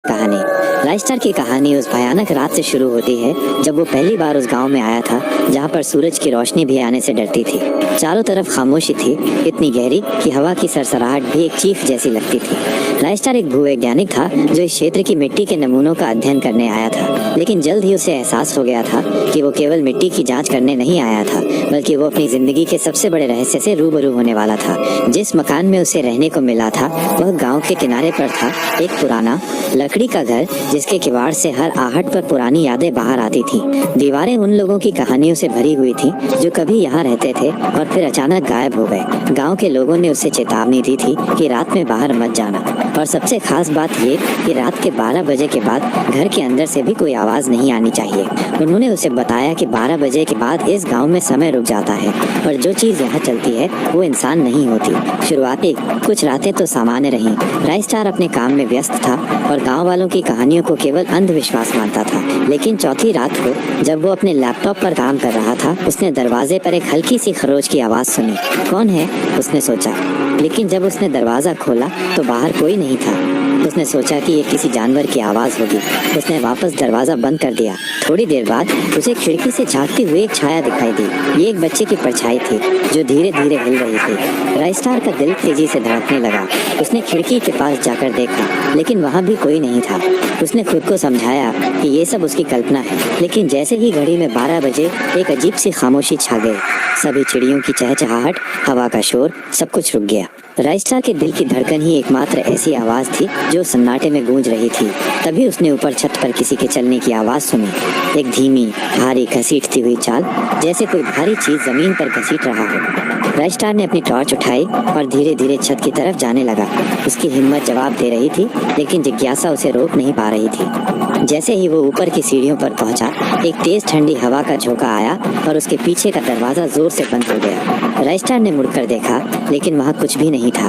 कहानी। राजस्टार की कहानी उस भयानक रात से शुरू होती है जब वो पहली बार उस गांव में आया था जहां पर सूरज की रोशनी भी आने से डरती थी। चारों तरफ खामोशी थी, इतनी गहरी कि हवा की सरसराहट भी एक चीख जैसी लगती थी। राजस्टार एक भूवैज्ञानिक था जो इस क्षेत्र की मिट्टी के नमूनों का अध्ययन करने आया था, लेकिन जल्द ही उसे एहसास हो गया था कि वो केवल मिट्टी की जाँच करने नहीं आया था, बल्कि वो अपनी जिंदगी के सबसे बड़े रहस्य से रूबरू होने वाला था। जिस मकान में उसे रहने को मिला था वह गाँव के किनारे पर था, एक पुराना लकड़ी का घर जिसके किवाड़ से हर आहट पर पुरानी यादें बाहर आती थीं। दीवारें उन लोगों की कहानियों से भरी हुई थीं जो कभी यहाँ रहते थे और फिर अचानक गायब हो गए। गांव के लोगों ने उसे चेतावनी दी थी कि रात में बाहर मत जाना, और सबसे खास बात ये कि रात के 12 बजे के बाद घर के अंदर से भी कोई आवाज नहीं आनी चाहिए। उन्होंने उसे बताया कि 12 बजे के बाद इस गाँव में समय रुक जाता है और जो चीज यहाँ चलती है वो इंसान नहीं होती। शुरुआती कुछ रातें तो सामान्य रहीं। राजस्टार अपने काम में व्यस्त था और गांव वालों की कहानियों को केवल अंधविश्वास मानता था, लेकिन चौथी रात को जब वो अपने लैपटॉप पर काम कर रहा था उसने दरवाजे पर एक हल्की सी खरोच की आवाज सुनी। कौन है, उसने सोचा, लेकिन जब उसने दरवाजा खोला तो बाहर कोई नहीं था। उसने सोचा कि ये किसी जानवर की आवाज होगी। उसने वापस दरवाजा बंद कर दिया। थोड़ी देर बाद उसे खिड़की से झांकती हुई एक छाया दिखाई दी। ये एक बच्चे की परछाई थी जो धीरे धीरे हिल रही थी। राजस्टार का दिल तेजी से धड़कने लगा। उसने खिड़की के पास जाकर देखा, लेकिन वहाँ भी कोई नहीं था। उसने खुद को समझाया कि ये सब उसकी कल्पना है, लेकिन जैसे ही घड़ी में 12 बजे एक अजीब सी खामोशी छा गई। सभी चिड़ियों की चहचहाहट, हवा का शोर, सब कुछ रुक गया। राजस्टार के दिल की धड़कन ही एकमात्र ऐसी आवाज थी जो सन्नाटे में गूंज रही थी। तभी उसने ऊपर छत पर किसी के चलने की आवाज सुनी। एक धीमी, भारी, घसीटती हुई चाल, जैसे कोई भारी चीज जमीन पर घसीट रहा हो। राजस्टार ने अपनी टॉर्च उठाई और धीरे धीरे छत की तरफ जाने लगा। उसकी हिम्मत जवाब दे रही थी, लेकिन जिज्ञासा उसे रोक नहीं पा रही थी। जैसे ही वो ऊपर की सीढ़ियों पर पहुंचा, एक तेज ठंडी हवा का झोंका आया और उसके पीछे का दरवाजा जोर से बंद हो गया। राजस्टार ने मुड़कर देखा, लेकिन वहाँ कुछ भी नहीं था।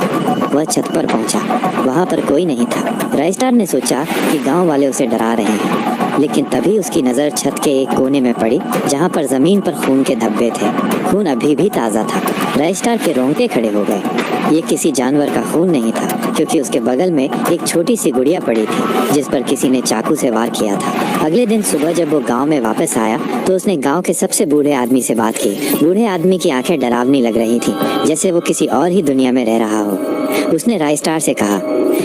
वह छत पर पहुंचा, वहाँ पर कोई नहीं था। राजस्टार ने सोचा कि गांव वाले उसे डरा रहे हैं, लेकिन तभी उसकी नज़र छत के एक कोने में पड़ी जहाँ पर जमीन पर खून के धब्बे थे। खून अभी भी ताज़ा था। राजस्टार के रोंगटे खड़े हो गए। ये किसी जानवर का खून नहीं था, क्योंकि उसके बगल में एक छोटी सी गुड़िया पड़ी थी जिस पर किसी ने चाकू से वार किया था। अगले दिन सुबह जब वो गांव में वापस आया तो उसने गांव के सबसे बूढ़े आदमी से बात की। बूढ़े आदमी की आंखें डरावनी लग रही थी, जैसे वो किसी और ही दुनिया में रह रहा हो। उसने राजस्टार से कहा,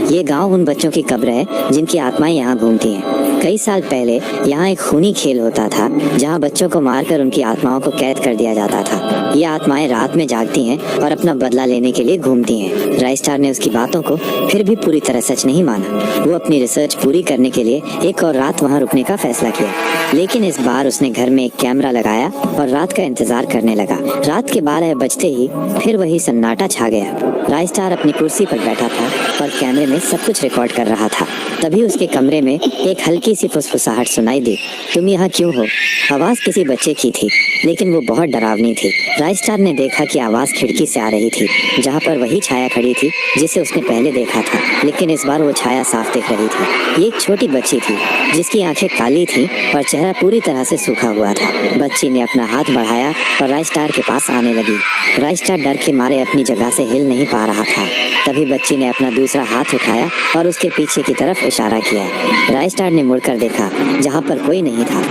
ये गांव उन बच्चों की कब्र है जिनकी आत्माएं यहाँ घूमती हैं। कई साल पहले यहाँ एक खूनी खेल होता था जहाँ बच्चों को मारकर उनकी आत्माओं को कैद कर दिया जाता था। ये आत्माएं रात में जागती हैं और अपना बदला लेने के लिए घूमती हैं। राजस्टार ने उसकी बातों को फिर भी पूरी तरह सच नहीं माना। वो अपनी रिसर्च पूरी करने के लिए एक और रात वहाँ रुकने का फैसला किया, लेकिन इस बार उसने घर में एक कैमरा लगाया और रात का इंतजार करने लगा। रात के 12 बजते ही फिर वही सन्नाटा छा गया। राजस्टार अपनी कुर्सी पर बैठा था और कैमरे में सब कुछ रिकॉर्ड कर रहा था। तभी उसके कमरे में एक हल्की सी फुसफुसाहट सुनाई दी। तुम यहाँ क्यों हो? आवाज किसी बच्चे की थी, लेकिन वो बहुत डरावनी थी। राजस्टार ने देखा कि आवाज खिड़की से आ रही थी, जहाँ पर वही छाया खड़ी थी जिसे उसने पहले देखा था, लेकिन इस बार वो छाया साफ दिख रही थी। ये एक छोटी बच्ची थी जिसकी आंखें काली थी और चेहरा पूरी तरह से सूखा हुआ था। बच्ची ने अपना हाथ बढ़ाया और राजस्टार के पास आने लगी। राजस्टार डर के मारे अपनी जगह से हिल नहीं पा रहा था। तभी बच्ची ने अपना दूसरा हाथ उठाया और उसके पीछे की तरफ इशारा किया। राजस्टार ने मुड़कर देखा, जहाँ पर कोई नहीं था।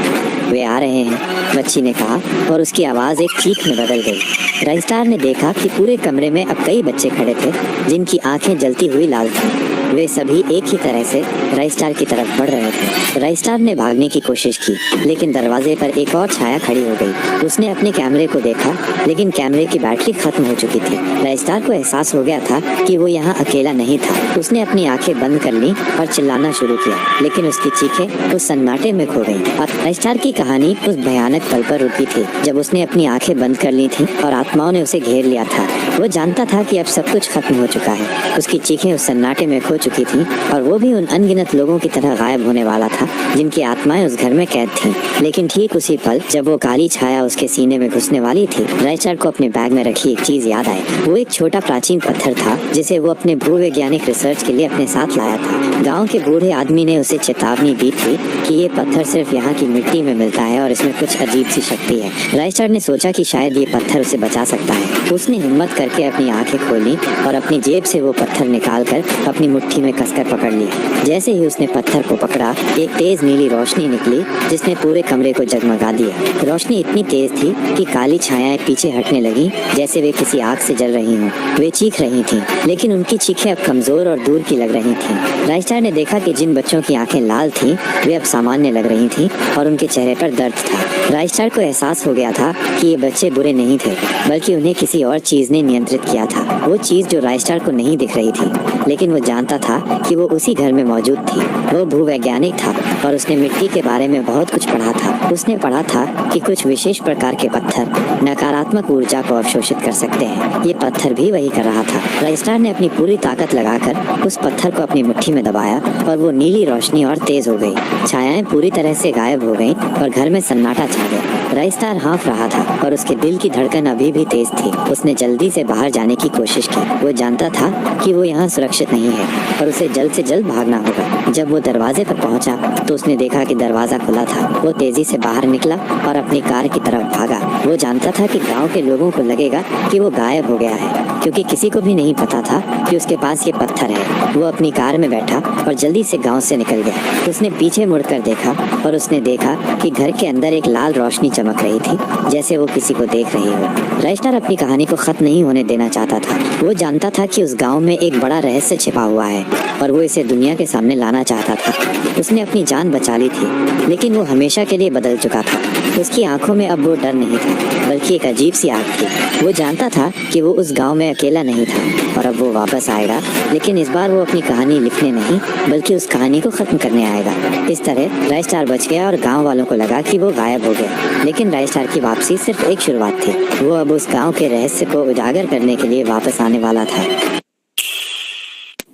वे आ रहे हैं, बच्ची ने कहा, और उसकी आवाज़ एक चीख में बदल गई। राजस्टार ने देखा कि पूरे कमरे में अब कई बच्चे खड़े थे जिनकी आंखें जलती हुई लाल थीं। वे सभी एक ही तरह से राजस्टार की तरफ बढ़ रहे थे। राजस्टार ने भागने की कोशिश की, लेकिन दरवाजे पर एक और छाया खड़ी हो गई। उसने अपने कैमरे को देखा, लेकिन कैमरे की बैटरी खत्म हो चुकी थी। राजस्टार को एहसास हो गया था कि वो यहाँ अकेला नहीं था। उसने अपनी आंखें बंद कर ली और चिल्लाना शुरू किया, लेकिन उसकी चीखें उस सन्नाटे में खो गईं। और राजस्टार की कहानी उस भयानक पल पर रुकी थी जब उसने अपनी आंखें बंद कर ली थी और आत्माओं ने उसे घेर लिया था। वो जानता था कि अब सब कुछ खत्म हो चुका है। उसकी चीखें उस सन्नाटे में खो चुकी थी और वो भी उन अनगिनत लोगों की तरह गायब होने वाला था जिनकी आत्माएं उस घर में कैद थीं। लेकिन ठीक उसी पल जब वो काली छाया उसके सीने में घुसने वाली थी, राजस्टार को अपने बैग में रखी एक चीज याद आई। वो एक छोटा प्राचीन पत्थर था जिसे वो अपने भूवैज्ञानिक रिसर्च के लिए अपने साथ लाया था। गाँव के बूढ़े आदमी ने उसे चेतावनी दी थी कि ये पत्थर सिर्फ यहाँ की मिट्टी में मिलता है और इसमें कुछ अजीब सी शक्ति है। राजस्टार ने सोचा कि शायद ये पत्थर उसे बचा सकता है। उसने हिम्मत करके अपनी आंखें खोली और अपनी जेब से वो पत्थर निकालकर अपनी मुट्ठी मुट्ठी में कसकर पकड़ लिया। जैसे ही उसने पत्थर को पकड़ा, एक तेज नीली रोशनी निकली जिसने पूरे कमरे को जगमगा दिया। रोशनी इतनी तेज थी कि काली छायाएं पीछे हटने लगी, जैसे वे किसी आग से जल रही हों। वे चीख रही थीं, लेकिन उनकी चीखें अब कमजोर और दूर की लग रही थीं। राइस्टार ने देखा कि जिन बच्चों की आंखें लाल थीं, वे अब सामान्य लग रही थीं और उनके चेहरे पर दर्द था। राइस्टार को एहसास हो गया था कि ये बच्चे बुरे नहीं थे, बल्कि उन्हें किसी और चीज ने नियंत्रित किया था। वो चीज जो राइस्टार को नहीं दिख रही थी, लेकिन वो जानता था कि वो उसी घर में मौजूद थी। वो भूवैज्ञानिक था और उसने मिट्टी के बारे में बहुत कुछ पढ़ा था। उसने पढ़ा था कि कुछ विशेष प्रकार के पत्थर नकारात्मक ऊर्जा को अवशोषित कर सकते हैं। ये पत्थर भी वही कर रहा था। राइस्टार ने अपनी पूरी ताकत लगाकर उस पत्थर को अपनी मुट्ठी में दबाया और वो नीली रोशनी और तेज हो गई। छायाएं पूरी तरह से गायब हो गईं और घर में सन्नाटा छा गया। राइस्टार हाँफ रहा था और उसके दिल की धड़कन अभी भी तेज थी। उसने जल्दी से बाहर जाने की कोशिश की। वो जानता था कि वो यहाँ सुरक्षित नहीं है और उसे जल्द से जल्द भागना होगा। जब वो दरवाजे पर पहुंचा तो उसने देखा कि दरवाजा खुला था। वो तेजी से बाहर निकला और अपनी कार की तरफ भागा। वो जानता था कि गांव के लोगों को लगेगा कि वो गायब हो गया है, क्योंकि किसी को भी नहीं पता था कि उसके पास ये पत्थर है। वो अपनी कार में बैठा और जल्दी से गांव से निकल गया। उसने पीछे मुड़कर देखा और उसने देखा कि घर के अंदर एक लाल रोशनी चमक रही थी, जैसे वो किसी को देख रही हो। राइस्टार अपनी कहानी को खत्म नहीं होने देना चाहता था। वो जानता था कि उस गांव में एक बड़ा रहस्य छिपा हुआ है और वो इसे दुनिया के सामने लाना चाहता था। उसने अपनी जान बचा ली थी, लेकिन वो हमेशा के लिए बदल चुका था। उसकी आंखों में अब वो डर नहीं था, बल्कि एक अजीब सी आग थी। वो जानता था कि वो उस गांव में अकेला नहीं था और अब वो वापस आएगा, लेकिन इस बार वो अपनी कहानी लिखने नहीं, बल्कि उस कहानी को खत्म करने आएगा। इस तरह राइस्टार बच गया और गांव वालों को लगा कि वो गायब हो गया, लेकिन राइस्टार की वापसी सिर्फ एक शुरुआत थी। वो अब उस गांव के रहस्य को उजागर करने के लिए वापस आने वाला था।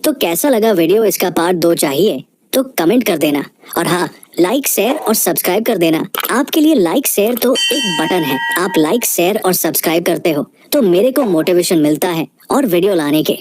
तो कैसा लगा वीडियो? इसका पार्ट 2 चाहिए तो कमेंट कर देना, और हाँ, लाइक शेयर और सब्सक्राइब कर देना। आपके लिए लाइक शेयर तो एक बटन है। आप लाइक शेयर और सब्सक्राइब करते हो तो मेरे को मोटिवेशन मिलता है और वीडियो लाने के।